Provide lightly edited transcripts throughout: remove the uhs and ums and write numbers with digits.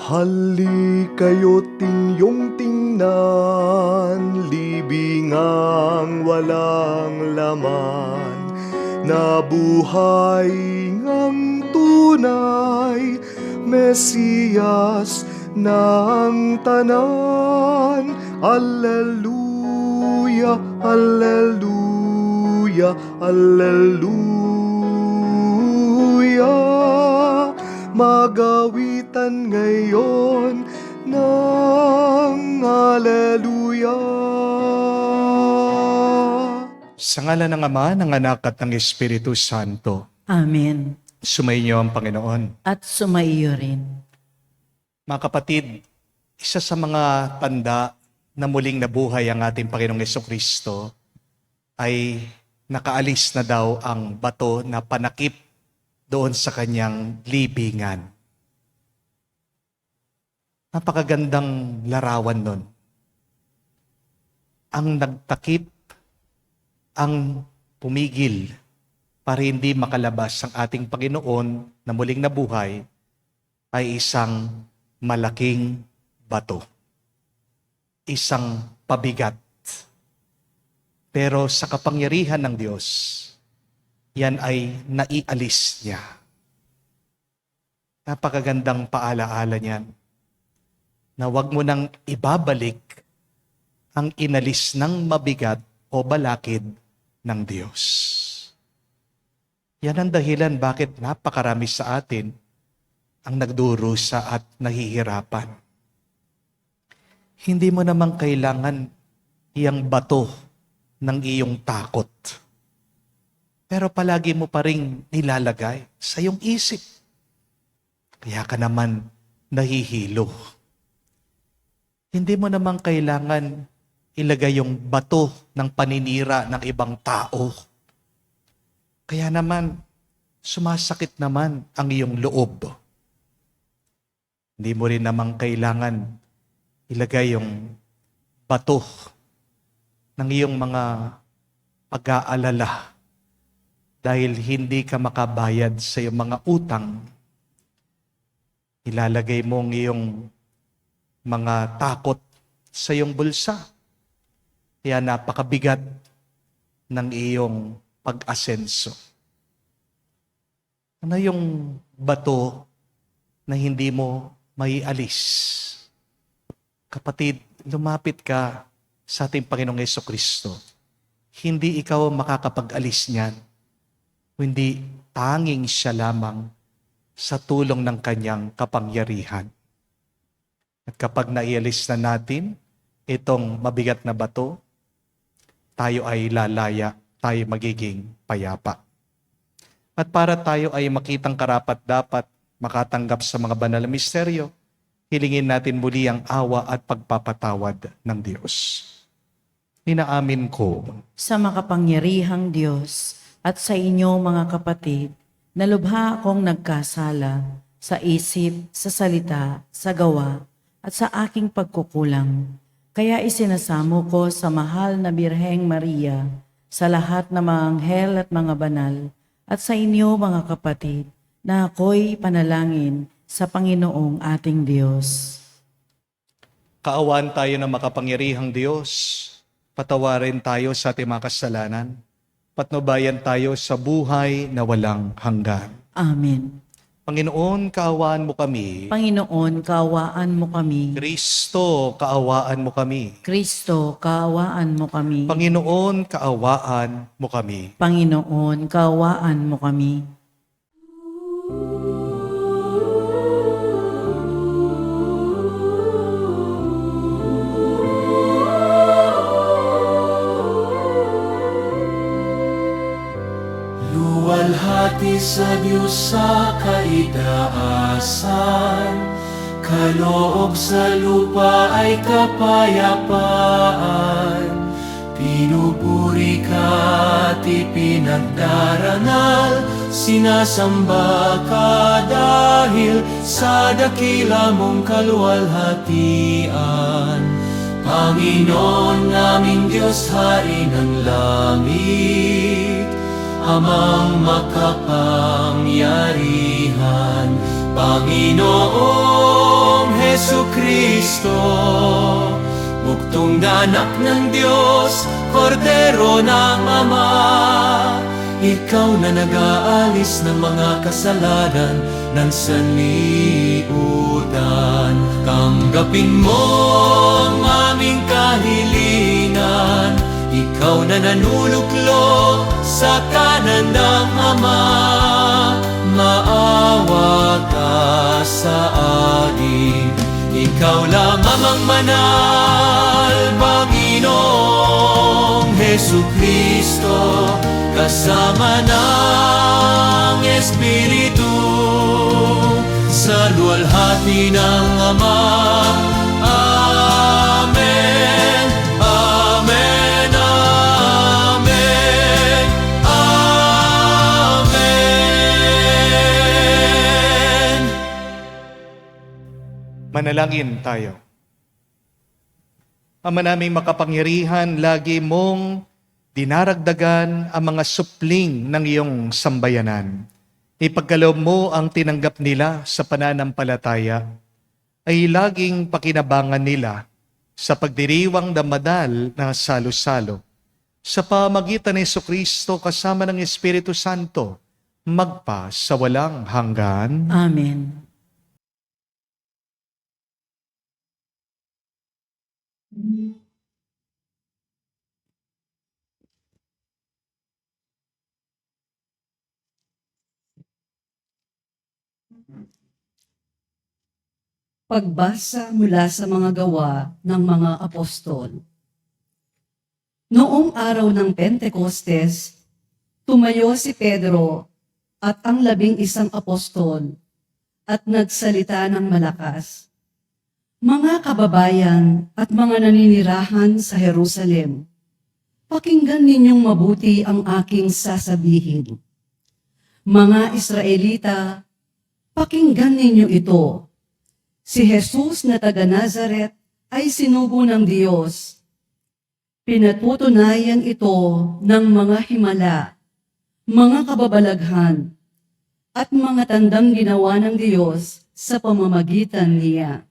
Hali kayo't inyong tingnan, libingang walang laman, na buhay ngang tunay, Mesiyas ng tanan. Alleluia, alleluia, alleluia. Magawitan ngayon ng alleluia. Sa ngalan ng Ama, ng Anak at ng Espiritu Santo. Amen. Sumainyo ang Panginoon. At sumaiyo rin. Mga kapatid, isa sa mga tanda na muling nabuhay ang ating Panginoong Jesucristo ay nakaalis na daw ang bato na panakip doon sa kanyang libingan. Napakagandang larawan nun. Ang nagtakip, ang pumigil para hindi makalabas ang ating Panginoon na muling nabuhay ay isang malaking bato. Isang pabigat. Pero sa kapangyarihan ng Diyos, yan ay naialis niya. Napakagandang paalaala niyan na huwag mo nang ibabalik ang inalis ng mabigat o balakid ng Diyos. Yan ang dahilan bakit napakarami sa atin ang nagdurusa at nahihirapan. Hindi mo naman kailangan iyang bato ng iyong takot. Pero palagi mo pa rin nilalagay sa iyong isip. Kaya ka naman nahihilo. Hindi mo naman kailangan ilagay yung bato ng paninira ng ibang tao. Kaya naman, sumasakit naman ang iyong loob. Hindi mo rin naman kailangan ilagay yung bato ng iyong mga pag-aalala dahil hindi ka makabayad sa iyong mga utang. Ilalagay mo ang iyong mga takot sa iyong bulsa. Kaya napakabigat ng iyong pag-asenso. Ano yung bato na hindi mo maialis? Kapatid, lumapit ka sa ating Panginoong Jesucristo. Hindi ikaw makakapag-alis niyan, kundi tanging siya lamang sa tulong ng kanyang kapangyarihan. At kapag naialis na natin itong mabigat na bato, tayo ay lalaya, tayo magiging payapa. At para tayo ay makitang karapat-dapat makatanggap sa mga banal na misteryo, hilingin natin muli ang awa at pagpapatawad ng Diyos. Inaamin ko Sa makapangyarihang Diyos at sa inyo mga kapatid, na lubha akong nagkasala sa isip, sa salita, sa gawa, at sa aking pagkukulang. Kaya isinasamo ko sa mahal na Birheng Maria, sa lahat ng mga anghel at mga banal, at sa inyo mga kapatid, na ako'y panalangin sa Panginoong ating Diyos. kaawaan tayo ng makapangyarihang Diyos, patawarin tayo sa ating mga kasalanan, patnubayan tayo sa buhay na walang hanggan. Amen. Panginoon, kaawaan mo kami. Panginoon, kaawaan mo kami. Kristo, kaawaan mo kami. Kristo, kaawaan mo kami. Panginoon, kaawaan mo kami. Panginoon, kaawaan mo kami. Luwalhati sa Diyos sa kaitaasan, kaloob sa lupa ay kapayapaan. Pinupuri ka at ipinagdarangal, sinasamba ka dahil sa dakila mong kaluwalhatian. Panginoon naming Diyos, Hari ng langit, Amang makapangyarihan, Panginoong Hesukristo, buktong na anak ng Diyos, kordero ng Ama, ikaw na nag-aalis ng mga kasalanan ng sanlibutan. Tanggapin mo ang aming kahilingan, ikaw na nanuluklok sa kanan ng Ama. Maawa ka sa akin, ikaw lamang ang manal, Panginoong Hesukristo, kasama ng Espiritu, sa luwalhati ng Ama. Amen, amen, amen, amen. Manalangin tayo. Ama naming makapangyarihan, lagi mong dinaragdagan ang mga supling ng iyong sambayanan. Ipagkaloob mo ang tinanggap nila sa pananampalataya, ay laging pakinabangan nila sa pagdiriwang damadal na salo-salo. Sa pamagitan ni Jesucristo kasama ng Espiritu Santo, magpa sa walang hanggan. Amen. Pagbasa mula sa mga gawa ng mga apostol. Noong araw ng Pentecostes, tumayo si Pedro at ang 11 apostol at nagsalita ng malakas. Mga kababayan at mga naninirahan sa Jerusalem, pakinggan ninyong mabuti ang aking sasabihin. Mga Israelita, pakinggan ninyo ito. Si Jesus na taga Nazaret ay sinugo ng Diyos. Pinatutunayan ito ng mga himala, mga kababalaghan, at mga tandang ginawa ng Diyos sa pamamagitan niya.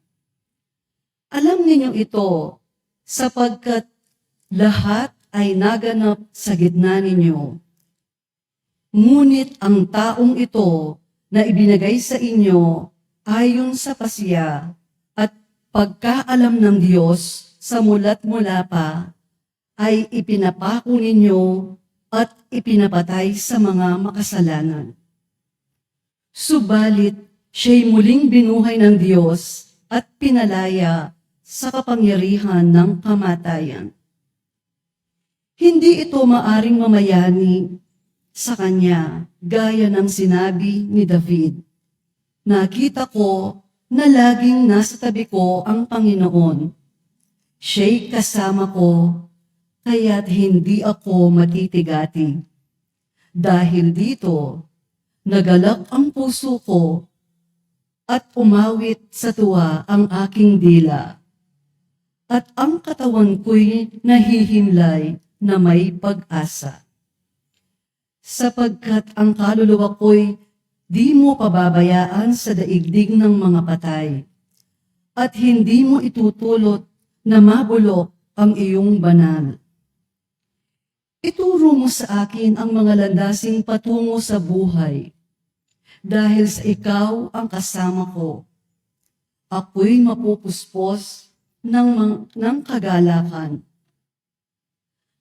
Alam ninyo ito sapagkat lahat ay naganap sa gitna ninyo. Ngunit ang taong ito na ibinigay sa inyo ayon sa pasya at pagkaalam ng Diyos sa mula't mula pa, ay ipinapako ninyo at ipinapatay sa mga makasalanan. Subalit, siya'y muling binuhay ng Diyos at pinalaya sa kapangyarihan ng kamatayan. Hindi ito maaring mamayani sa kanya, gaya ng sinabi ni David. Nakita ko na laging nasa tabi ko ang Panginoon. Siya'y kasama ko, kaya't hindi ako matitigati. Dahil dito, nagalak ang puso ko at umawit sa tuwa ang aking dila. At ang katawan ko'y nahihimlay na may pag-asa. Sapagkat ang kaluluwa ko'y di mo pababayaan sa daigdig ng mga patay, at hindi mo itutulot na mabulok ang iyong banal. Ituro mo sa akin ang mga landasing patungo sa buhay, dahil sa ikaw ang kasama ko. Ako'y mapupuspos ng kagalakan.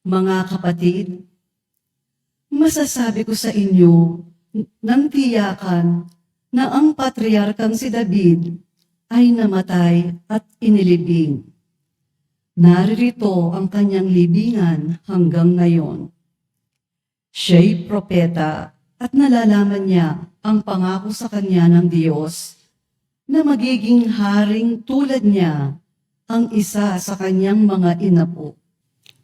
Mga kapatid, masasabi ko sa inyo nang tiyakan na ang patriarkang si David ay namatay at inilibing. Naririto ang kanyang libingan hanggang ngayon. Siya'y propeta at nalalaman niya ang pangako sa kanya ng Diyos na magiging haring tulad niya ang isa sa kanyang mga inapo.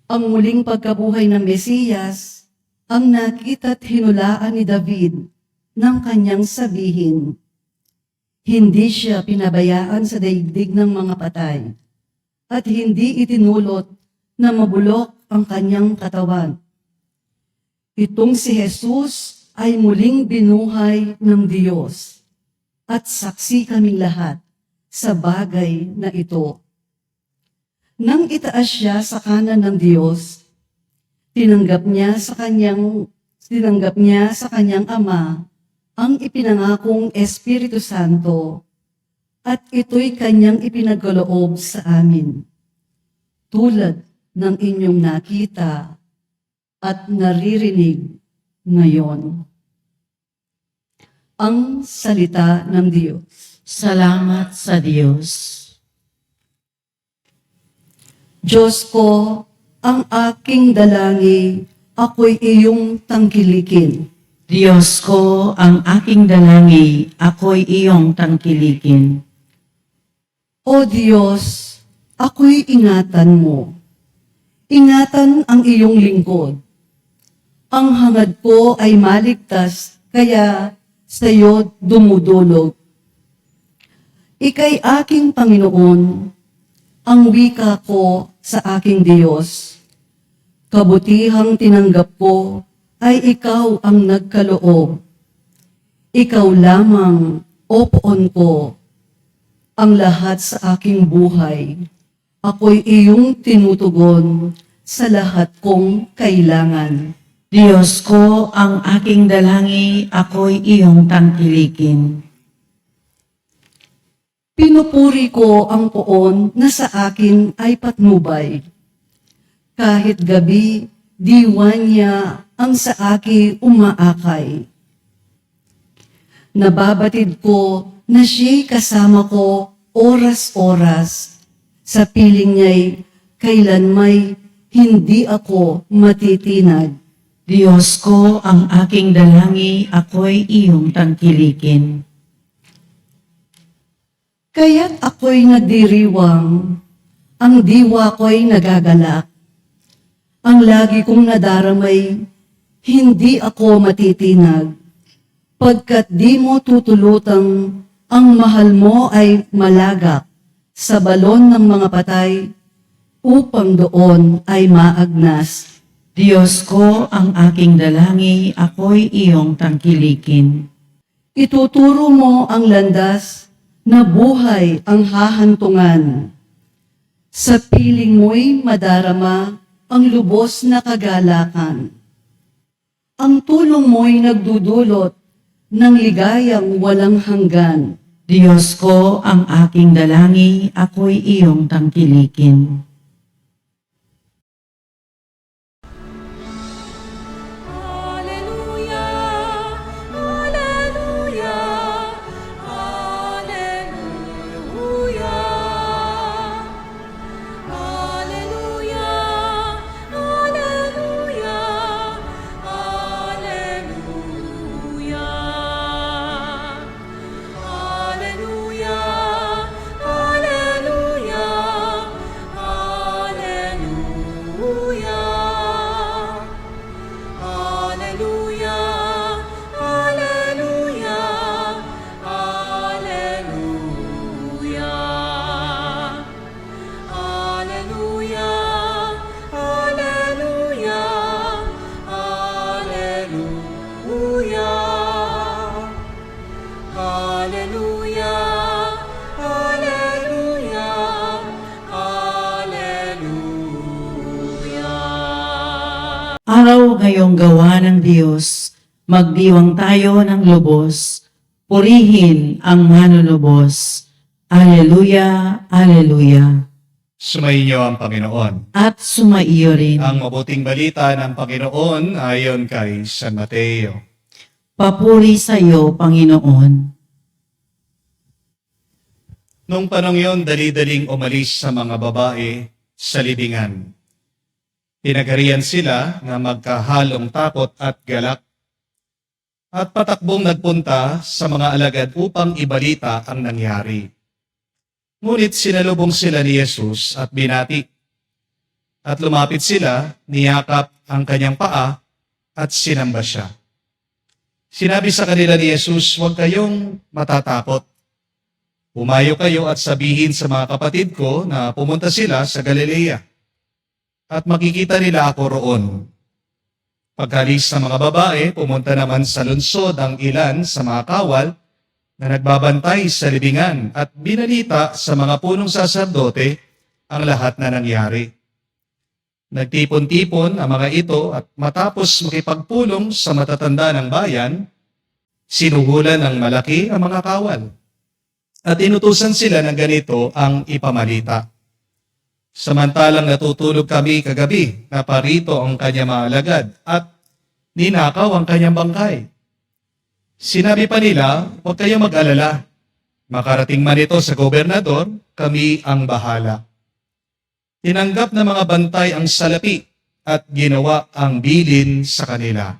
Ang muling pagkabuhay ng Mesiyas ang nakita't hinulaan ni David ng kanyang sabihin. Hindi siya pinabayaan sa daigdig ng mga patay at hindi itinulot na mabulok ang kanyang katawan. Itong si Jesus ay muling binuhay ng Diyos. at saksi kaming lahat sa bagay na ito. Nang itaas siya sa kanan ng Diyos, tinanggap niya sa kanyang Ama ang ipinangakong Espiritu Santo, at ito'y kanyang ipinagkaloob sa amin, tulad ng inyong nakita at naririnig ngayon. Ang salita ng Diyos. Salamat sa Diyos. Diyos ko, ang aking dalangin, ako'y iyong tangkilikin. Diyos ko, ang aking dalangin, ako'y iyong tangkilikin. O Diyos, ako'y ingatan mo. Ingatan ang iyong lingkod. Ang hangad ko ay maligtas, kaya sa iyo dumudulog. Ika'y aking Panginoon, ang wika ko sa aking Diyos. Kabutihang tinanggap ko ay ikaw ang nagkaloob. Ikaw lamang, o poon ko, ang lahat sa aking buhay. Ako'y iyong tinutugon sa lahat kong kailangan. Diyos ko, ang aking dalangin, ako'y iyong tangkilikin. Pinupuri ko ang poon na sa akin ay patnubay. Kahit gabi, diwan niya ang sa akin umaakay. Nababatid ko na siya'y kasama ko oras-oras. Sa piling niya'y kailan may hindi ako matitinag. Diyos ko, ang aking dalangin, ako'y iyong tangkilikin. Kaya't ako'y nagdiriwang, ang diwa ko'y nagagalak. Ang lagi kong nadaramay, hindi ako matitinag. Pagkat di mo tutulutang, ang mahal mo ay malagak sa balon ng mga patay, upang doon ay maagnas. Diyos ko, ang aking dalangin, ako'y iyong tangkilikin. Ituturo mo ang landas na buhay ang hahantungan. Sa piling mo'y madarama ang lubos na kagalakan. Ang tulong mo'y nagdudulot ng ligayang walang hanggan. Diyos ko, ang aking dalangin, ako'y iyong tangkilikin. Hallelujah, hallelujah, hallelujah. Hallelujah, hallelujah, hallelujah. Hallelujah, hallelujah, hallelujah. Hallelujah, hallelujah, hallelujah. Hallelujah, hallelujah, hallelujah. Hallelujah, hallelujah, hallelujah. Araw ngayong gawa ng Diyos, magdiwang tayo ng lubos, purihin ang manunubos. Aleluya, aleluya. Sumainyo ang Panginoon. At sumaiyo rin. Ang mabuting balita ng Panginoon ayon kay San Mateo. Papuri sa iyo, Panginoon. Noong panong yon, dali-daling umalis sa mga babae sa libingan. Pinagarian sila na magkahalong takot at galak at patakbong nagpunta sa mga alagad upang ibalita ang nangyari. Ngunit sinalubong sila ni Jesus at binati. At lumapit sila, niyakap ang kanyang paa at sinamba siya. Sinabi sa kanila ni Jesus, huwag kayong matatakot. Pumayo kayo at sabihin sa mga kapatid ko na pumunta sila sa Galilea. At makikita nila ako roon. Pagkalis ng mga babae, pumunta naman sa lungsod ang ilan sa mga kawal na nagbabantay sa libingan at binalita sa mga punong saserdote ang lahat na nangyari. Nagtipon-tipon ang mga ito at matapos makipagpulong sa matatanda ng bayan, sinuhulan ng malaki ang mga kawal. At inutusan sila ng ganito ang ipamalita. Samantalang natutulog kami kagabi na parito ang kanyang mga alagad at ninakaw ang kanyang bangkay. Sinabi pa nila, huwag kayong mag-alala. Makarating man ito sa gobernador, kami ang bahala. Tinanggap ng mga bantay ang salapi at ginawa ang bilin sa kanila.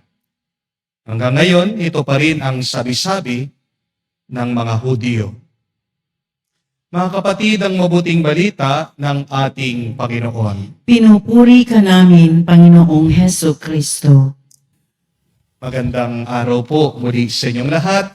Hanggang ngayon, ito pa rin ang sabi-sabi ng mga Hudyo. Mga kapatid, ang mabuting balita ng ating Panginoon. Pinupuri ka namin, Panginoong Heso Kristo. Magandang araw po muli sa inyong lahat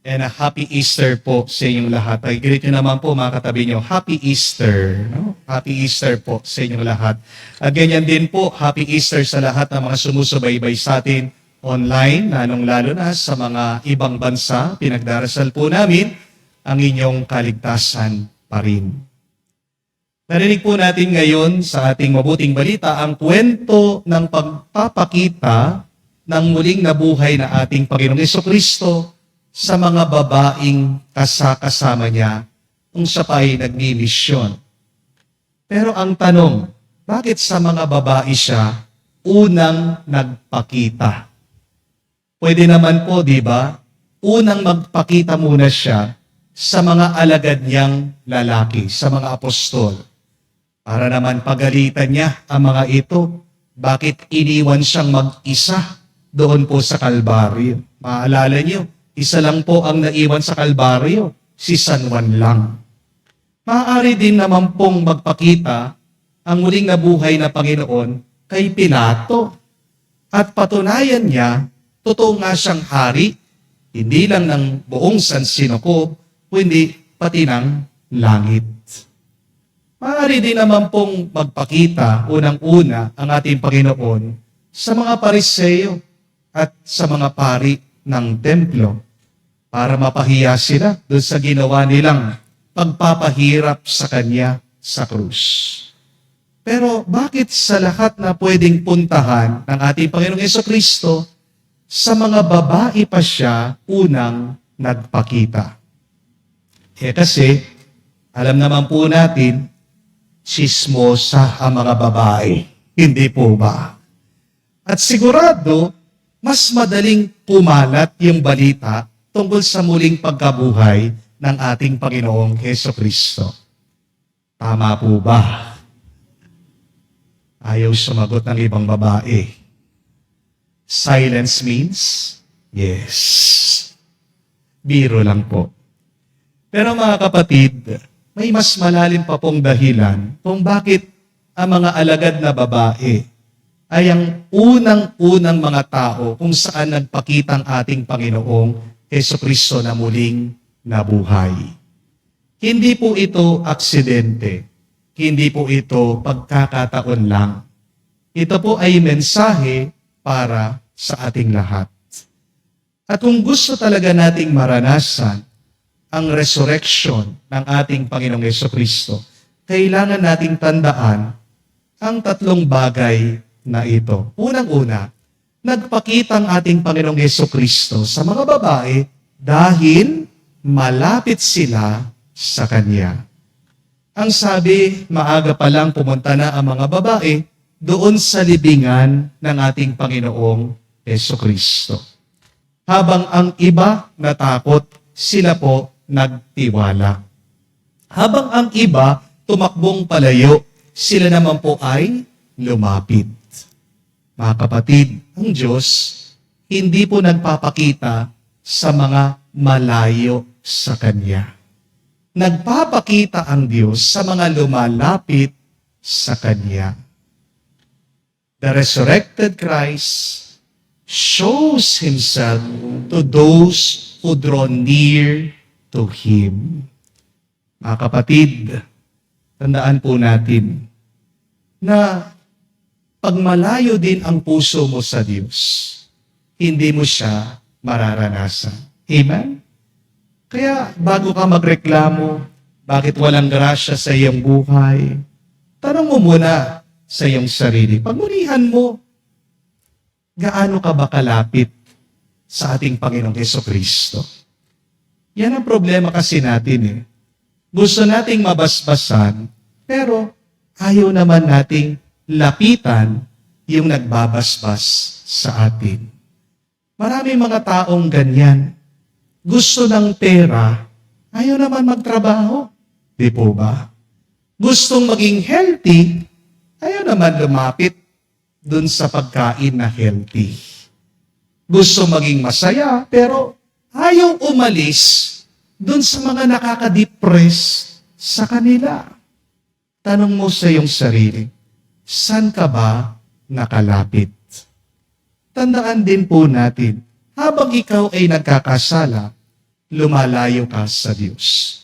and a happy Easter po sa inyong lahat. Pag-greet nyo naman po mga katabi nyo, Happy Easter. No? Happy Easter po sa inyong lahat. At ganyan din po, Happy Easter sa lahat ng mga sumusubaybay sa atin online, lalong-lalo na sa mga ibang bansa. Pinagdarasal po namin ang inyong kaligtasan pa rin. Narinig po natin ngayon sa ating mabuting balita ang kwento ng pagpapakita ng muling nabuhay na ating Panginoong Jesucristo sa mga babaeng kasama niya kung siya pa ay nagmimisyon. Pero ang tanong, bakit sa mga babae siya unang nagpakita? Pwede naman po, di ba? Unang magpakita muna siya sa mga alagad niyang lalaki, sa mga apostol. Para naman pagalitan niya ang mga ito, bakit iniwan siyang mag-isa doon po sa Kalbaryo? Maalala niyo, isa lang po ang naiwan sa Kalbaryo, si San Juan lang. Maaari din naman pong magpakita ang muling nabuhay na Panginoon kay Pilato. At patunayan niya, totoo nga siyang hari, hindi lang ng buong sansinukob, kundi pati ng langit. Maaari din naman pong magpakita, unang-una, ang ating Panginoon sa mga Pariseo at sa mga pari ng templo para mapahiya sila doon sa ginawa nilang pagpapahirap sa Kanya sa krus. Pero bakit sa lahat na pwedeng puntahan ng ating Panginoong Jesucristo, sa mga babae pa siya unang nagpakita? Kasi, alam naman po natin, chismosa ang mga babae. Hindi po ba? At sigurado, mas madaling pumalat yung balita tungkol sa muling pagkabuhay ng ating Panginoong Jesucristo. Tama po ba? Ayaw sumagot ng ibang babae. Silence means yes. Biro lang po. Pero mga kapatid, may mas malalim pa pong dahilan kung bakit ang mga alagad na babae ay ang unang-unang mga tao kung saan nagpakita ang ating Panginoong Jesucristo na muling nabuhay. Hindi po ito aksidente. Hindi po ito pagkakataon lang. Ito po ay mensahe para sa ating lahat. At kung gusto talaga nating maranasan ang resurrection ng ating Panginoong Jesucristo, kailangan nating tandaan ang tatlong bagay na ito. Unang-una, nagpakita ang ating Panginoong Jesucristo sa mga babae dahil malapit sila sa Kanya. Ang sabi, maaga pa lang pumunta na ang mga babae doon sa libingan ng ating Panginoong Jesucristo. Habang ang iba natakot, sila po nagtiwala. Habang ang iba tumakbong palayo, sila naman po ay lumapit. Mga kapatid, ang Diyos hindi po nagpapakita sa mga malayo sa Kanya. Nagpapakita ang Diyos sa mga lumalapit sa Kanya. The resurrected Christ shows Himself to those who draw near to Him. Mga kapatid, tandaan po natin na pag malayo din ang puso mo sa Diyos, hindi mo siya mararanasan. Amen? Kaya bago ka magreklamo, bakit walang grasya sa iyong buhay, tanong mo muna sa iyong sarili. Pagmunihan mo, gaano ka ba kalapit sa ating Panginoong Jesucristo? Yan ang problema kasi natin eh. Gusto nating mabasbasan, pero ayaw naman nating lapitan yung nagbabasbas sa atin. Maraming mga taong ganyan. Gusto ng pera, ayaw naman magtrabaho. Di po ba? Gustong maging healthy, ayaw naman lumapit dun sa pagkain na healthy. Gusto maging masaya, pero ayaw umalis dun sa mga nakaka-depress sa kanila. Tanong mo sa iyong sarili, saan ka ba nakalapit? Tandaan din po natin, habang ikaw ay nagkakasala, lumalayo ka sa Diyos.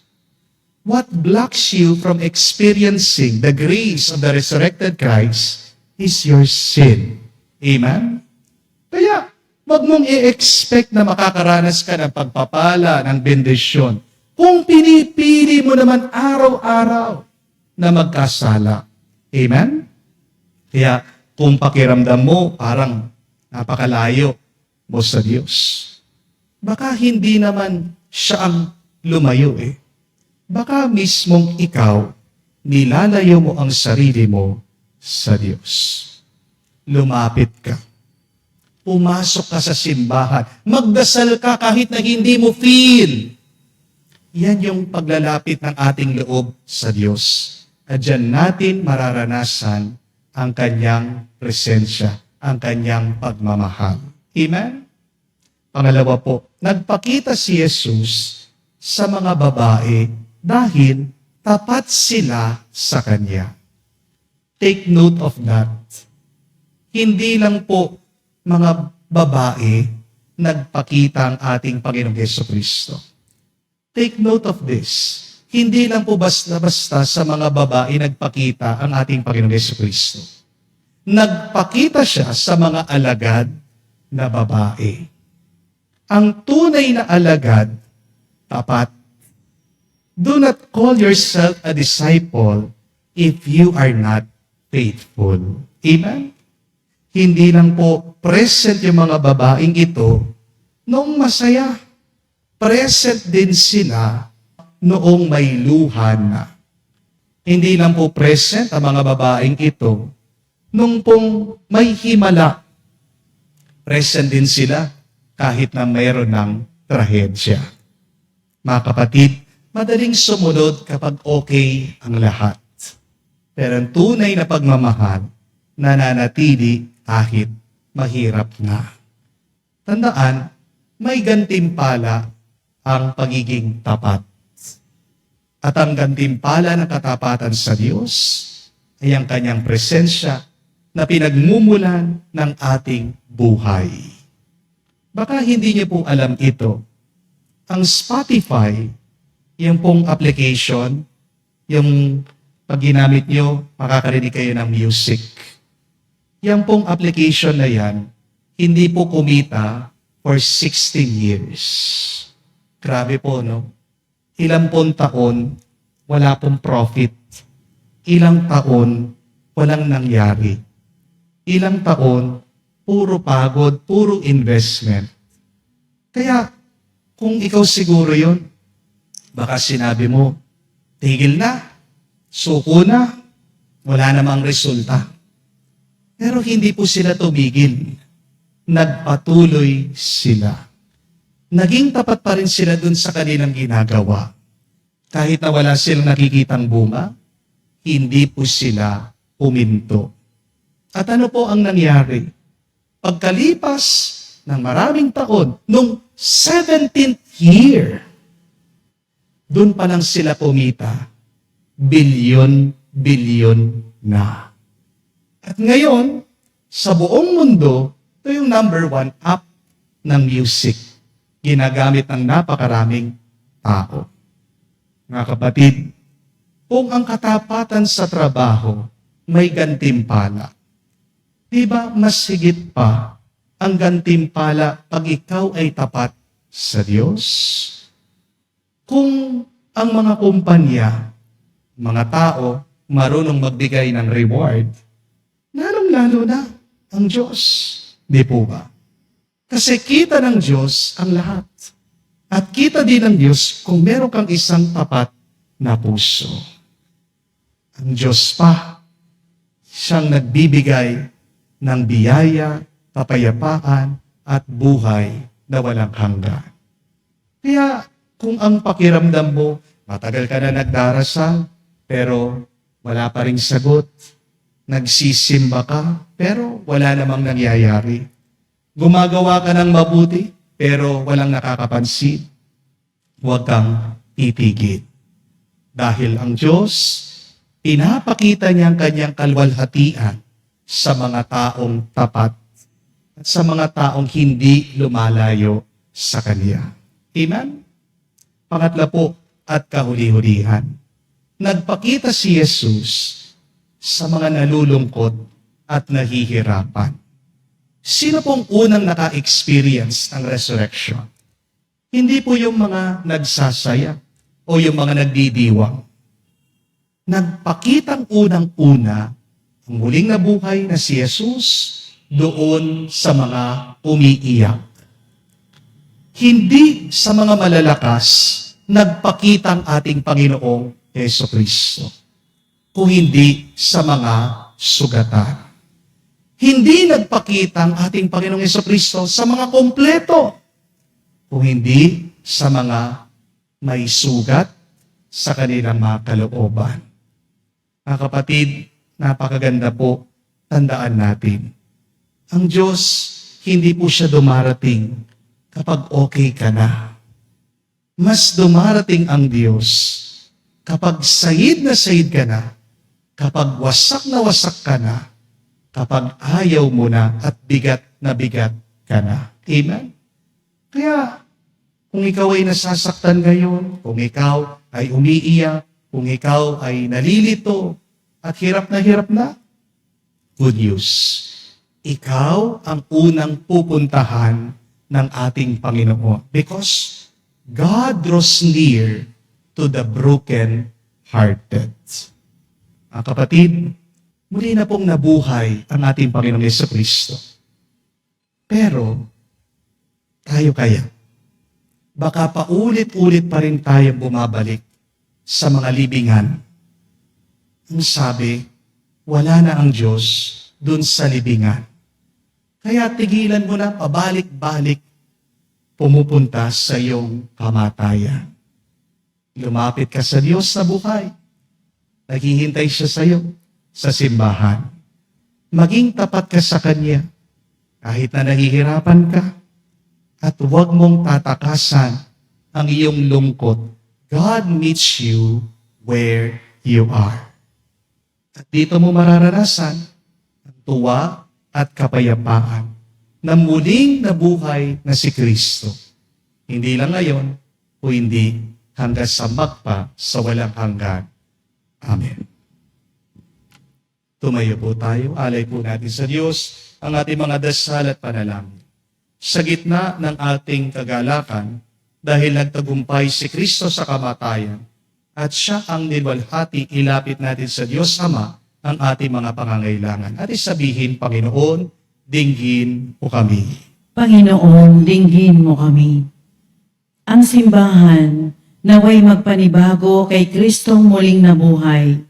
What blocks you from experiencing the grace of the resurrected Christ is your sin. Amen? Kaya, wag mong i-expect na makakaranas ka ng pagpapala, ng bendisyon, kung pinipili mo naman araw-araw na magkasala. Amen? Kaya, kung pakiramdam mo, parang napakalayo mo sa Diyos. Baka hindi naman siya ang lumayo eh. Baka mismong ikaw, nilalayo mo ang sarili mo sa Diyos. Lumapit ka. Pumasok ka sa simbahan. Magdasal ka kahit na hindi mo feel. Yan yung paglalapit ng ating loob sa Diyos. At dyan natin mararanasan ang kanyang presensya, ang kanyang pagmamahal. Amen? Pangalawa po, nagpakita si Jesus sa mga babae dahil tapat sila sa Kanya. Take note of that. Hindi lang po mga babae nagpakita ang ating Panginoong Jesucristo. Take note of this. Hindi lang po basta-basta sa mga babae nagpakita ang ating Panginoong Jesucristo. Nagpakita siya sa mga alagad na babae. Ang tunay na alagad, tapat. Do not call yourself a disciple if you are not faithful. Amen? Hindi lang po present yung mga babaeng ito noong masaya. Present din sila noong may luha na. Hindi lang po present ang mga babaeng ito nung pong may himala. Present din sila kahit na mayroon ng trahedya. Mga kapatid, madaling sumunod kapag okay ang lahat. Pero ang tunay na pagmamahal, nananatili kahit mahirap na. Tandaan, may gantimpala ang pagiging tapat. At ang gantimpala ng katapatan sa Diyos ay ang kanyang presensya na pinagmumulan ng ating buhay. Baka hindi niyo po alam ito. Ang Spotify, yung pong application, yung pag ginamit nyo, makakarinig kayo ng music. Yung pong application na yan, hindi po kumita for 16 years. Grabe po, no? Ilang pong taon, wala pong profit. Ilang taon, walang nangyari. Ilang taon, puro pagod, puro investment. Kaya, kung ikaw siguro yun, baka sinabi mo, tigil na, suko na, wala namang resulta. Pero hindi po sila tumigil. Nagpatuloy sila. Naging tapat pa rin sila dun sa kanilang ginagawa. Kahit na wala silang nakikitang bunga, hindi po sila huminto. At ano po ang nangyari? Pagkalipas ng maraming taon, nung 17th year, doon pa lang sila kumita, bilyon-bilyon na. At ngayon, sa buong mundo, ito yung number 1 app ng music. Ginagamit ng napakaraming tao. Mga kapatid, kung ang katapatan sa trabaho may gantimpala, di ba mas higit pa ang gantimpala pag ikaw ay tapat sa Diyos? Kung ang mga kumpanya, mga tao, marunong magbigay ng reward, lalong-lalo na ang Diyos. Di po ba? Kasi kita ng Diyos ang lahat. At kita din ng Diyos kung meron kang isang tapat na puso. Ang Diyos pa, siyang nagbibigay ng biyaya, kapayapaan, at buhay na walang hanggan. Kaya kung ang pakiramdam mo, matagal ka na nagdarasal, pero wala pa ring sagot, nagsisimba ka, pero wala namang nangyayari. Gumagawa ka ng mabuti, pero walang nakakapansin. Huwag kang titigil. Dahil ang Diyos, pinapakita niya ang kanyang kalwalhatian sa mga taong tapat at sa mga taong hindi lumalayo sa Kanya. Amen? Pangatla po at kahuli-hulihan. Nagpakita si Jesus sa mga nalulungkot at nahihirapan. Sino pong unang naka-experience ng resurrection? Hindi po yung mga nagsasaya o yung mga nagdidiwang. Nagpakitang unang-una ang muling nabuhay na si Jesus doon sa mga umiiyak. Hindi sa mga malalakas nagpakita ang ating Panginoong Jesucristo, kung hindi sa mga sugatan. Hindi nagpakita ang ating Panginoong Jesucristo sa mga kompleto, kung hindi sa mga may sugat sa kanilang mga kalooban. Mga kapatid, napakaganda po, tandaan natin. Ang Diyos, hindi po siya dumarating kapag okay ka na. Mas dumarating ang Diyos kapag sayid na sayid ka na, kapag wasak na wasak ka na, kapag ayaw mo na at bigat na bigat ka na. Amen? Kaya, kung ikaw ay nasasaktan ngayon, kung ikaw ay umiiyak, kung ikaw ay nalilito at hirap na, good news. Ikaw ang unang pupuntahan ng ating Panginoon because God draws near to the broken-hearted. Mga kapatid, muli na pong nabuhay ang ating Panginoong Jesucristo. Pero, tayo kaya? Baka paulit-ulit pa rin tayo bumabalik sa mga libingan. Ang sabi, wala na ang Diyos dun sa libingan. Kaya tigilan mo na pabalik-balik pumupunta sa iyong kamatayan. Lumapit ka sa Diyos na buhay. Naghihintay siya sa iyo sa simbahan. Maging tapat ka sa Kanya kahit na nahihirapan ka at huwag mong tatakasan ang iyong lungkot. God meets you where you are. At dito mo mararanasan ang tuwa at kapayapaan na muling nabuhay na si Kristo. Hindi lang ngayon o hindi hanggang sa magpa sa walang hanggan. Amen. Tumayo po tayo, alay po natin sa Diyos ang ating mga dasal at panalangin. Sa gitna ng ating kagalakan, dahil nagtagumpay si Kristo sa kamatayan, at siya ang niluwalhati, ilapit natin sa Diyos Ama ang ating mga pangangailangan. At isabihin, Panginoon, dinggin mo kami. Panginoon, dinggin mo kami. Ang simbahan naway magpanibago kay Kristong muling nabuhay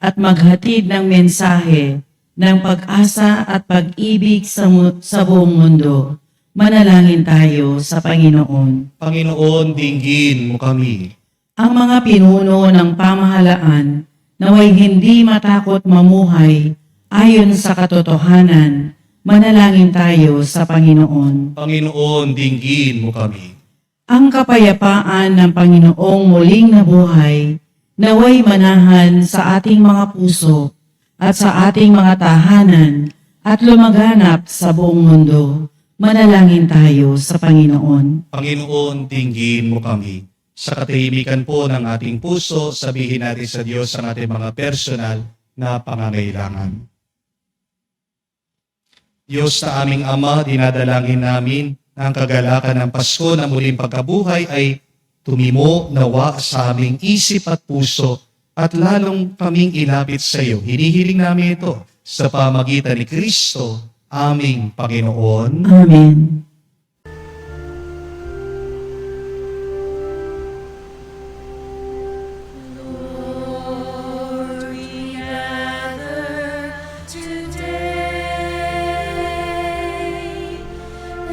at maghatid ng mensahe ng pag-asa at pag-ibig sa buong mundo. Manalangin tayo sa Panginoon. Panginoon, dinggin mo kami. Ang mga pinuno ng pamahalaan naway hindi matakot mamuhay ayon sa katotohanan. Manalangin tayo sa Panginoon. Panginoon, dinggin mo kami. Ang kapayapaan ng Panginoong muling nabuhay naway manahan sa ating mga puso at sa ating mga tahanan at lumaganap sa buong mundo. Manalangin tayo sa Panginoon. Panginoon, dinggin mo kami. Sa katahimikan po ng ating puso, sabihin natin sa Diyos ang ating mga personal na pangangailangan. Diyos na aming Ama, dinadalangin namin na ang kagalakan ng Pasko na muling pagkabuhay ay Tumimo nawa sa aming isip at puso at lalong kaming ilapit sa iyo. Hinihiling namin ito sa pamagitan ni Kristo, aming Panginoon. Amen. Lord, we gather today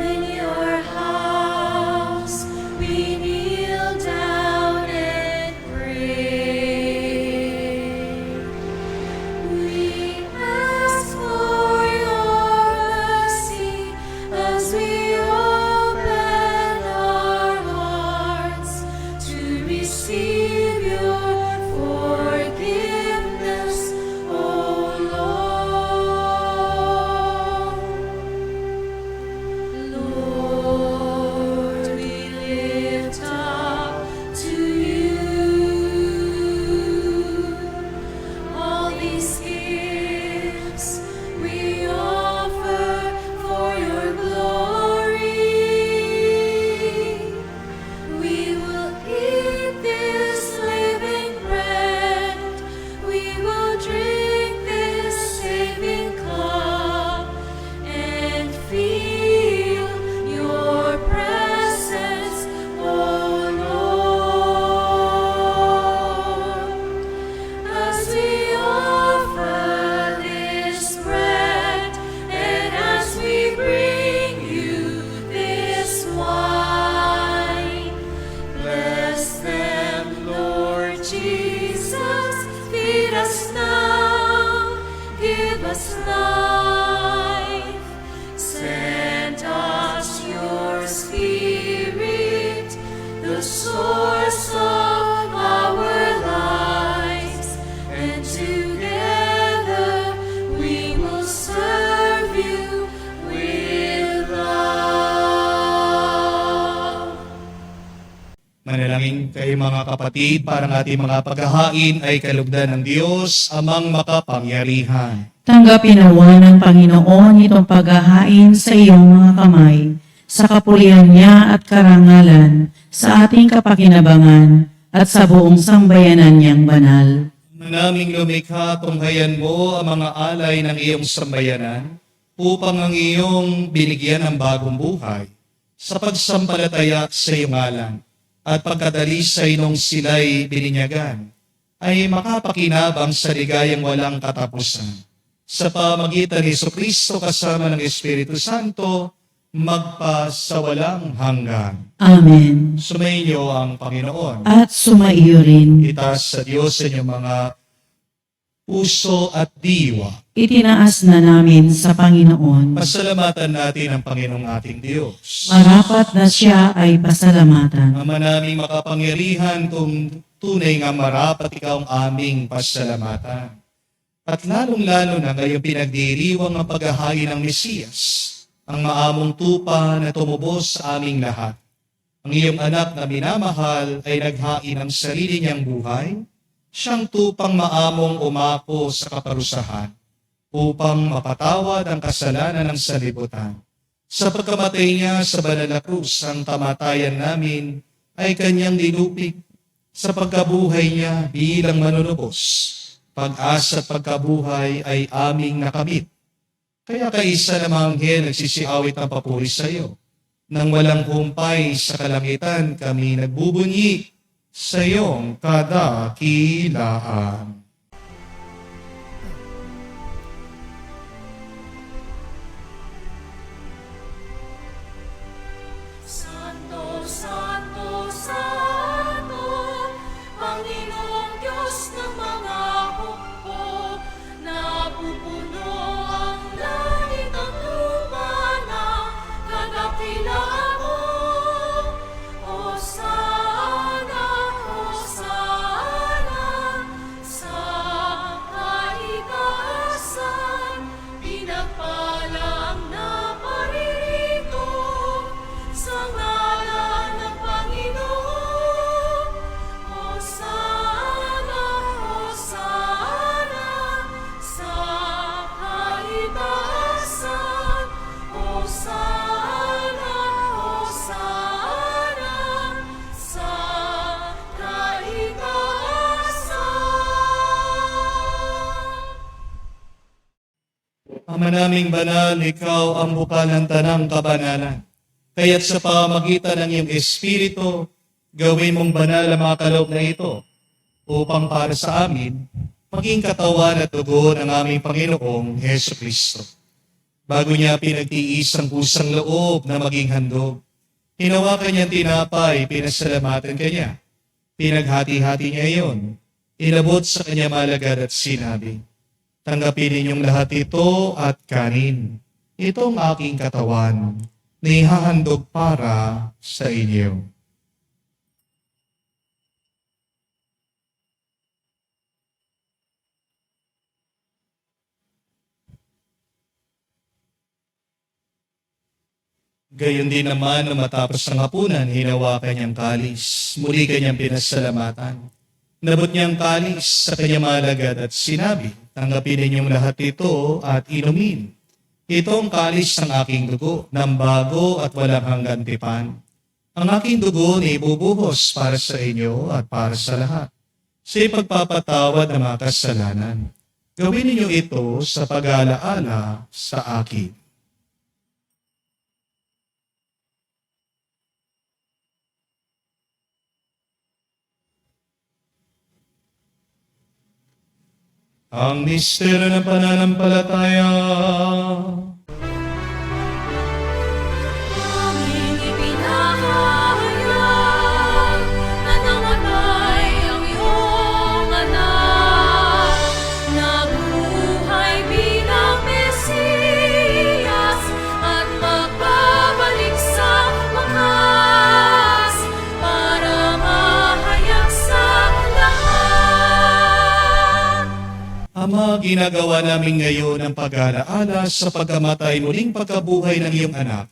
in your house. We kneel down and pray. We ask for your mercy as we open our hearts to receive your forgiveness, O Lord. Lord, we lift up to you all these gifts we offer for your glory. We will eat this living bread. We will drink this saving cup and feel your presence, O Lord. As we offer this bread and as we bring you this wine, bless them, Lord Jesus. Feed us now, give us life. Send us your Spirit, the source of our lives, and together we will serve you with love. Manalangin kayo mga kapatid para ang ating mga paghahain ay kalugdan ng Diyos, amang makapangyarihan. Tanggapin nawa ng Panginoon itong paghahain sa iyong mga kamay, sa kapulihan niya at karangalan, sa ating kapakinabangan at sa buong sambayanan niyang banal. Manaming lumikha, tunghayan mo ang mga alay ng iyong sambayanan upang ang iyong binigyan ng bagong buhay sa pagsampalataya sa iyong ngalan at pagkadalisay nung sila'y bininyagan ay makapakinabang sa ligayang walang katapusan. Sa pamagitan ni Jesucristo kasama ng Espiritu Santo, magpasawalang hanggan. Amen. Sumainyo ang Panginoon. At sumaiyo rin. Itaas sa Diyos sa inyong mga puso at diwa. Itinaas na namin sa Panginoon. Pasalamatan natin ang Panginoong ating Diyos. Marapat na siya ay pasalamatan. Ama naming makapangyarihan, tunay nga marapat ikaw ang aming pasalamatan. At lalong-lalo na ngayong pinagdiriwang ang paghahain ng Mesiyas, ang maamong tupa na tumubos sa aming lahat. Ang iyong anak na minamahal ay naghain ng sarili niyang buhay, siyang tupang maamong umako sa kaparusahan upang mapatawad ang kasalanan ng sanlibutan. Sa pagkamatay niya sa banal na krus, ang kamatayan namin ay kanyang dilupig. Sa pagkabuhay niya bilang manunubos, pag-asa at pagkabuhay ay aming nakamit. Kaya kaisa na mga anghel nagsisiawit ng papuri sa iyo. Nang walang humpay sa kalangitan, kami nagbubunyi sa iyong kadakilaan. Santo, Santo, Santo, Panginoong Diyos ng mga hukbo, napupuno ang langit at lupa ng kadakilaan mo. Hosana, Hosana, sa Manaming banal, ikaw ang bukal ng tanang kabanalan. Kaya't sa pamagitan ng iyong Espiritu, gawin mong banal ang mga kaloob na ito upang para sa amin, maging katawan at dugo ng aming Panginoong Heso Kristo. Bago niya pinagtiis ang kusang loob na maging handog, hinawakan niya ang tinapay, pinasalamatan kanya. Pinaghati-hati niya iyon, inabot sa kanya malagad at sinabi, tanggapin ninyong lahat ito at kanin. Itong aking katawan na ihahandog para sa inyo. Gayon din naman na matapos ng hapunan, hinawakan niyang kalis. Muli kanyang pinasalamatan. Nabot niyang kalis sa kanyang malagad at sinabi, tanggapin ninyong lahat ito at inumin. Itong kalis ng aking dugo, ng bago at walang hanggan tipan. Ang aking dugo na ibubuhos para sa inyo at para sa lahat, sa ipagpapatawad ng mga kasalanan. Gawin ninyo ito sa pag-alaala sa akin. Ang misteryo ng pananampalataya. Aming ipinahayag na namatay ang iyong anak, nabuhay bilang Mesiyas at magbabalik sa wakas para mahayag sa lahat. Ama, ginagawa namin ngayon ang pag-alaala sa pagkamatay muling pagkabuhay ng iyong anak.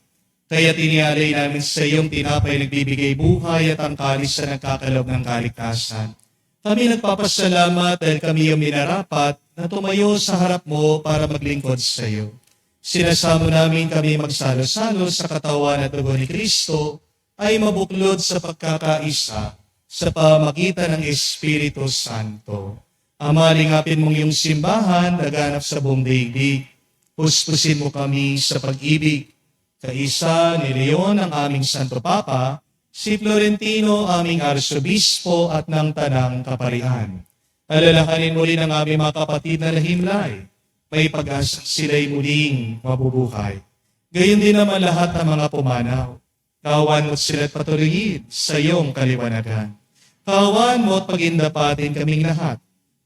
Kaya tinialay namin sa iyong tinapay nagbibigay buhay at ang kalis na nagkakaloob ng kaligtasan. Kami nagpapasalamat dahil kami yung minarapat na tumayo sa harap mo para maglingkod sa iyo. Sinasamo namin kami magsalo-salo sa katawan at dugo ni Kristo ay mabuklod sa pagkakaisa sa pamagitan ng Espiritu Santo. Ama, lingapin mong iyong simbahan, naganap sa buong daigdig. Puspusin mo kami sa pag-ibig. Kaisa ni Leon ang aming Santo Papa, si Florentino aming Arsobispo at ng Tanang Kaparian. Alalahanin muli ng aming mga kapatid na lahimlay. May pag-asang sila'y muling mabubuhay. Gayon din naman lahat ng mga pumanaw. Kawan mo't sila't patuloyin sa iyong kaliwanagan. Kawan mo't pagindapatin kaming lahat.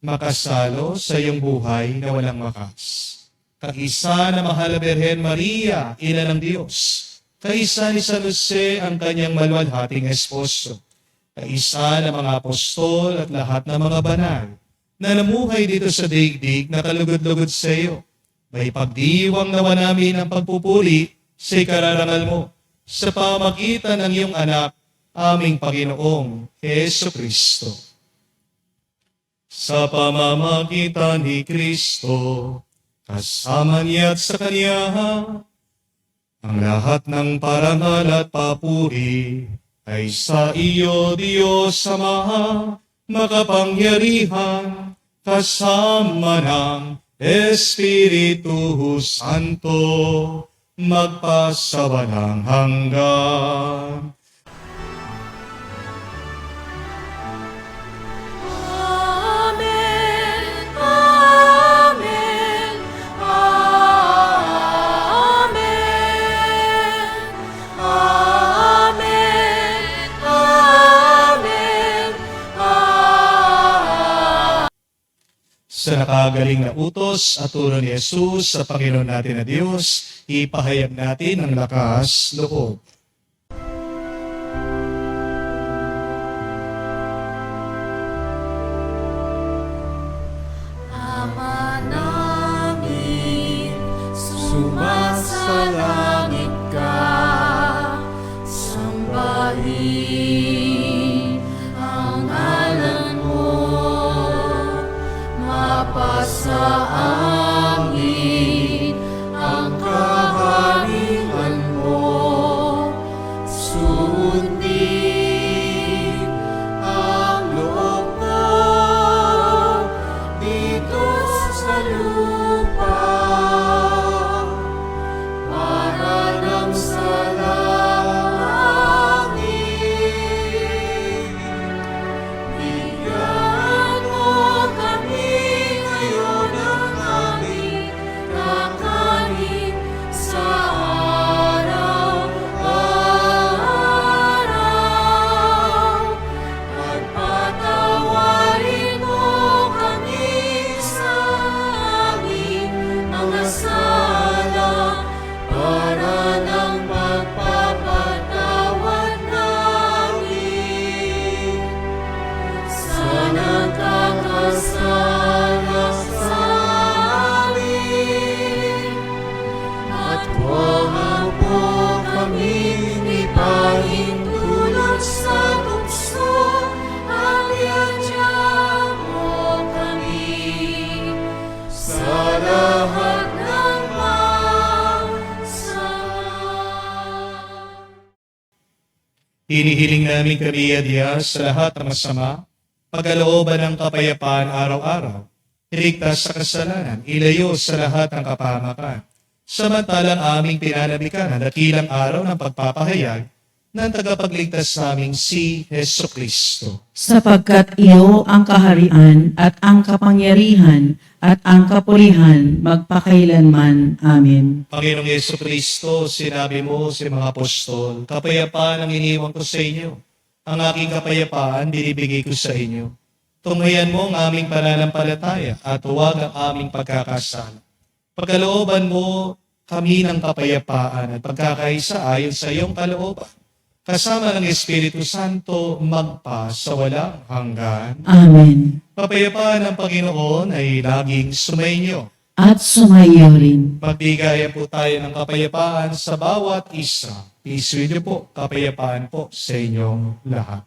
Makasalo sa iyong buhay na walang wakas. Kaisa na mahal na Birhen Maria, Ina ng Diyos. Kaisa ni San Jose ang kanyang maluwalhating esposo. Kaisa ng mga apostol at lahat ng mga banal na namuhay dito sa daigdig na kalugod-lugod sa iyo. May pagdiwang nawa namin ang pagpupuri sa ikararangal mo sa pamagitan ng iyong anak, aming Panginoong Heso Kristo. Sa pamamagitan ni Kristo, kasama niya at sa Kanya, ang lahat ng parangal at papuri ay sa iyo, Diyos Ama, makapangyarihan, kasama ng Espiritu Santo, magpasawalang hanggan. Amen, Amen, Amen, Amen, Amen, Amen. Sa nakagaling na utos at turo ni Jesus sa Panginoon natin na Diyos, ipahayag natin ang lakas loob. Ama namin, sumasalangit ka, sambahin ang ngalan mo, mapasa amin ang kaharian mo, sundin ang loob mo dito sa lupa Hinihiling namin kami, Diyos, sa lahat ng masama, pagkalooban ng kapayapaan araw-araw, iligtas sa kasalanan, ilayo sa lahat ng kapahamakan. Samantalang aming pinanabikan ang dakilang araw ng pagpapahayag ng tagapagligtas naming si Heso Kristo. Sapagkat iyo ang kaharian at ang kapangyarihan at ang kapurihan magpakailanman. Amen. Panginoong Heso Kristo, sinabi mo sa mga apostol, kapayapaan ang iniwan ko sa inyo. Ang aking kapayapaan binibigay ko sa inyo. Tunghayan mo ang aming pananampalataya at huwag ang aming pagkakasala. Pagkalooban mo kami ng kapayapaan at pagkakaisa ayon sa iyong kalooban. Kasama ng Espiritu Santo magpa sa walang hanggan. Amen. Kapayapaan ng Panginoon ay laging sumainyo. At sumayo rin. Magbigay po tayo ng kapayapaan sa bawat isa. Peace with you po, kapayapaan po sa inyong lahat.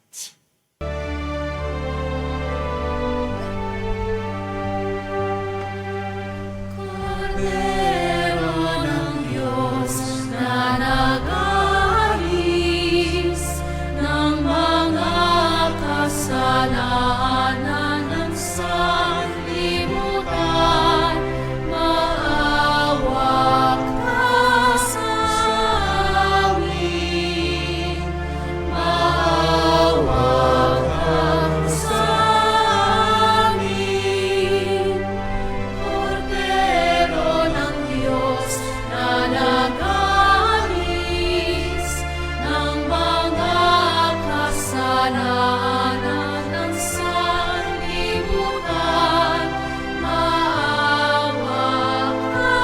Kordero ng Diyos na nag-alis ng mga kasalanan ng sanlibutan, maawa ka sa amin. Maawa ka sa amin. Kordero ng Diyos na nag-alis ng mga kasalanan ng sanlibutan, maawa ka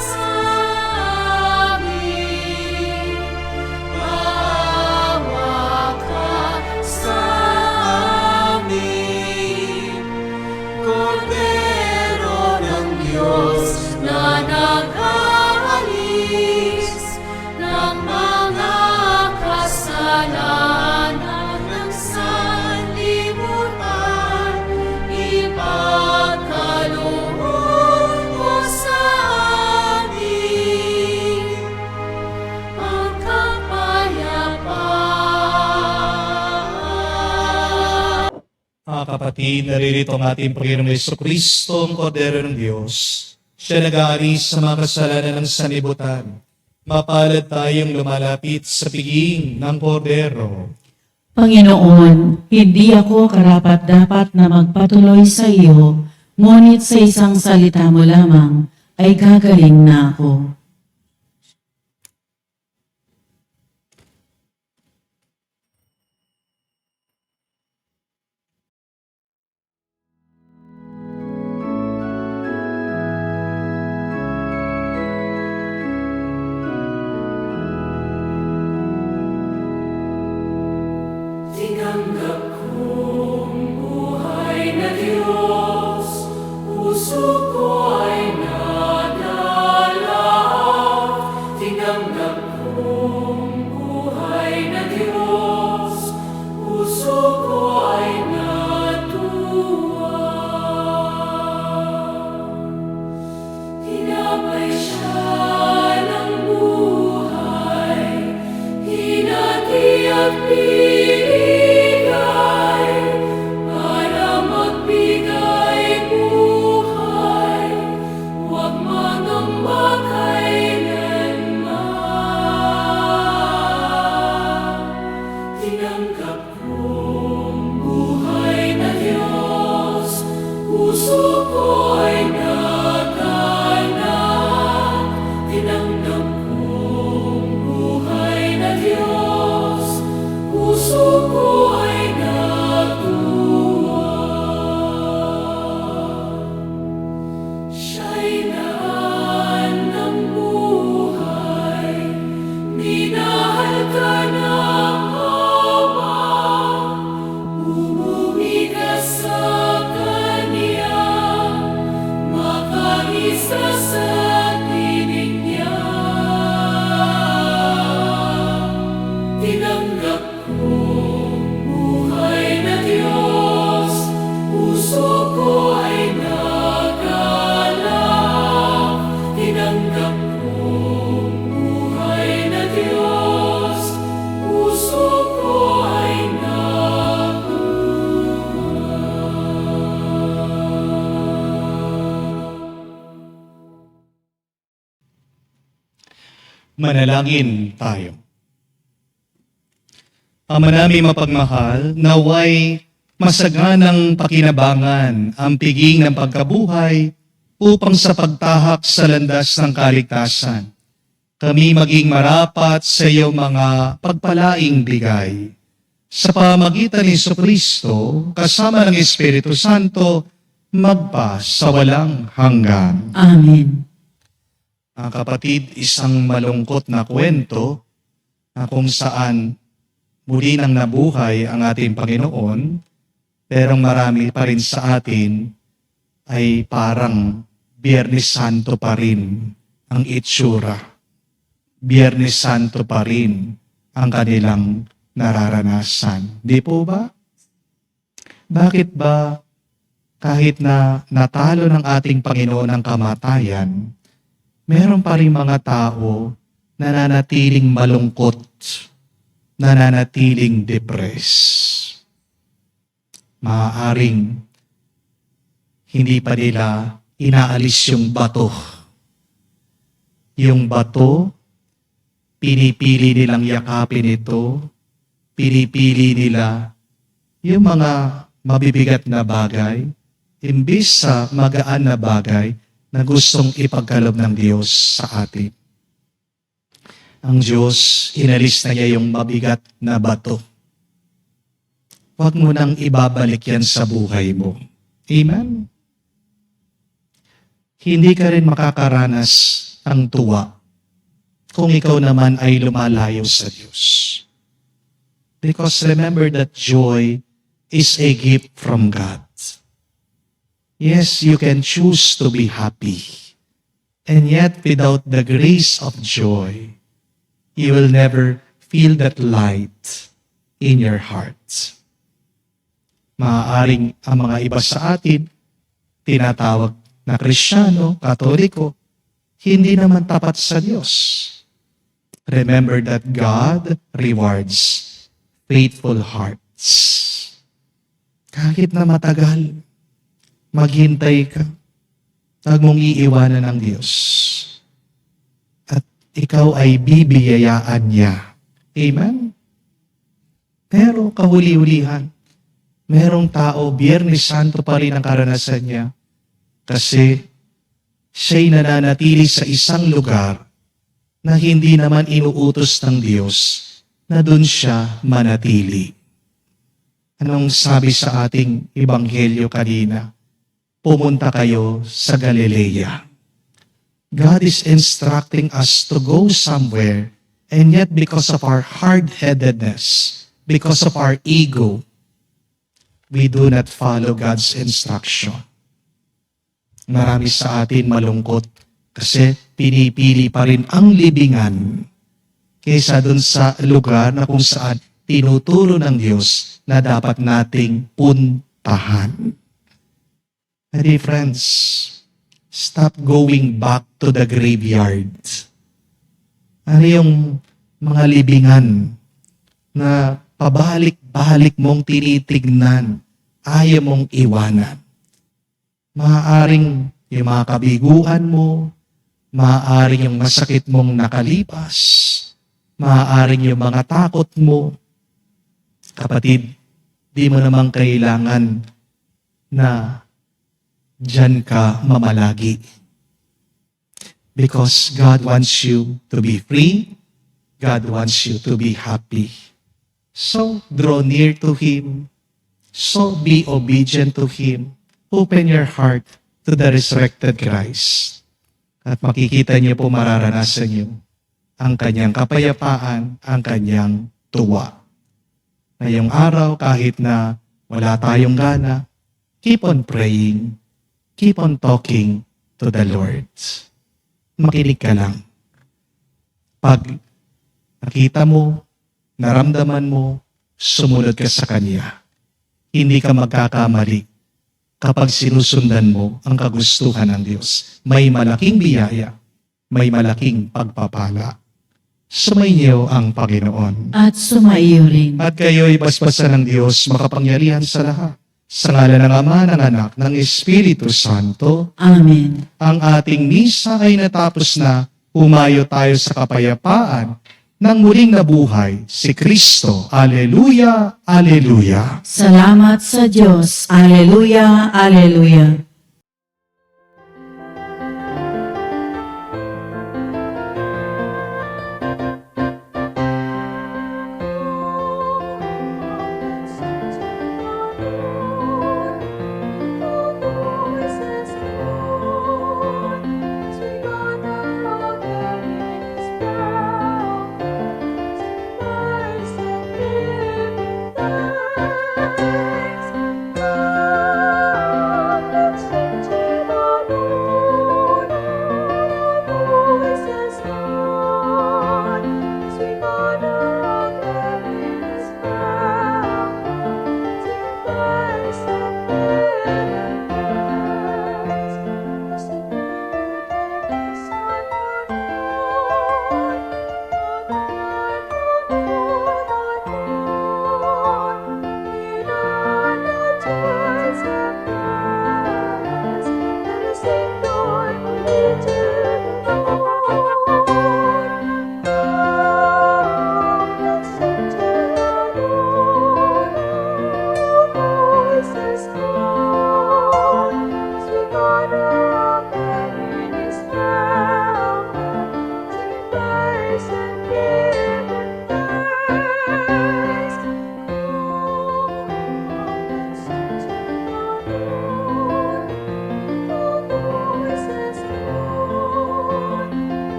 sa amin. Maawa ka sa amin. Kordero ng Diyos na nag-aalis ng mga kasalanan ng sanlibutan, ipagkaloob mo sa amin ang kapayapaan. Mga kapatid, naririto ang ating Panginoong Jesucristo, ang Kordero ng Diyos. Siya nag-aalis sa mga kasalanan ng sanlibutan. Mapalad tayong lumalapit sa piging ng Kordero. Panginoon, hindi ako karapat-dapat na magpatuloy sa iyo, ngunit sa isang salita mo lamang ay gagaling na ako. Tinanggap kong buhay na Diyos, puso ko ay nadalak. Tinanggap kong buhay na Diyos, puso ko ay natuwa. Tinapay siya ng buhay, hinati at binigay, para magbigay buhay, huwag magamba kailanman. Manalangin tayo. Ama namin mapagmahal, naway masaganang pakinabangan ang piging ng pagkabuhay upang sa pagtahak sa landas ng kaligtasan, kami maging marapat sa iyong mga pagpalaing bigay. Sa pamagitan ni Jesucristo, kasama ng Espiritu Santo, magpa sa walang hanggan. Amen. Mga kapatid, isang malungkot na kwento na kung saan muli nang nabuhay ang ating Panginoon, pero marami pa rin sa atin ay parang Biyernes Santo pa rin ang itsura. Biyernes Santo pa rin ang kanilang nararanasan. Di po ba? Bakit ba kahit na natalo ng ating Panginoon ang kamatayan, meron pa rin mga tao na nananatiling malungkot, nananatiling depressed. Maaaring hindi pa nila inaalis yung bato. Yung bato, pinipili nilang yakapin ito, pinipili nila yung mga mabibigat na bagay, imbis sa magaan na bagay na gustong ipagkaloob ng Diyos sa atin. Ang Diyos, inalis na niya yung mabigat na bato. Huwag mo nang ibabalik yan sa buhay mo. Amen? Hindi ka rin makakaranas ng tuwa kung ikaw naman ay lumalayo sa Diyos. Because remember that joy is a gift from God. Yes, you can choose to be happy. And yet, without the grace of joy, you will never feel that light in your heart. Maaaring ang mga iba sa atin, tinatawag na Kristiyano, Katoliko, hindi naman tapat sa Diyos. Remember that God rewards faithful hearts. Kahit na matagal, maghintay ka, huwag mong iiwanan ng Diyos. At ikaw ay bibiyayaan niya. Amen? Pero kahuli-hulihan, merong tao, Biyernes Santo pa rin ang karanasan niya kasi siya'y nananatili sa isang lugar na hindi naman inuutos ng Diyos na doon siya manatili. Anong sabi sa ating ebanghelyo kanina? Pumunta kayo sa Galilea. God is instructing us to go somewhere, and yet because of our hard-headedness, because of our ego, we do not follow God's instruction. Marami sa atin malungkot kasi pinipili pa rin ang libingan kaysa dun sa lugar na kung saan tinuturo ng Diyos na dapat nating puntahan. Dear friends, stop going back to the graveyard. Ano yung mga libingan na pabalik-balik mong tinitignan, ayaw mong iwanan? Maaaring yung mga kabiguan mo, maaaring yung masakit mong nakalipas, maaaring yung mga takot mo. Kapatid, di mo namang kailangan na diyan ka mamalagi. Because God wants you to be free. God wants you to be happy. So, draw near to Him. So, be obedient to Him. Open your heart to the resurrected Christ. At makikita niyo po, mararanasan niyo ang kanyang kapayapaan, ang kanyang tuwa. Ngayong araw, kahit na wala tayong gana, keep on praying. Keep on talking to the Lord. Makinig ka lang. Pag nakita mo, naramdaman mo, sumunod ka sa Kanya. Hindi ka magkakamali kapag sinusundan mo ang kagustuhan ng Diyos. May malaking biyaya, may malaking pagpapala. Sumainyo ang Panginoon. At sumaiyo rin. At kayo'y basbasan ng Diyos, makapangyarihan sa lahat. Sa ngalan ng Ama, ng Anak, ng Espiritu Santo. Amen. Ang ating misa ay natapos na. Humayo tayo sa kapayapaan nang muling nabuhay si Kristo. Alleluia, Alleluia. Salamat sa Diyos. Alleluia, Alleluia.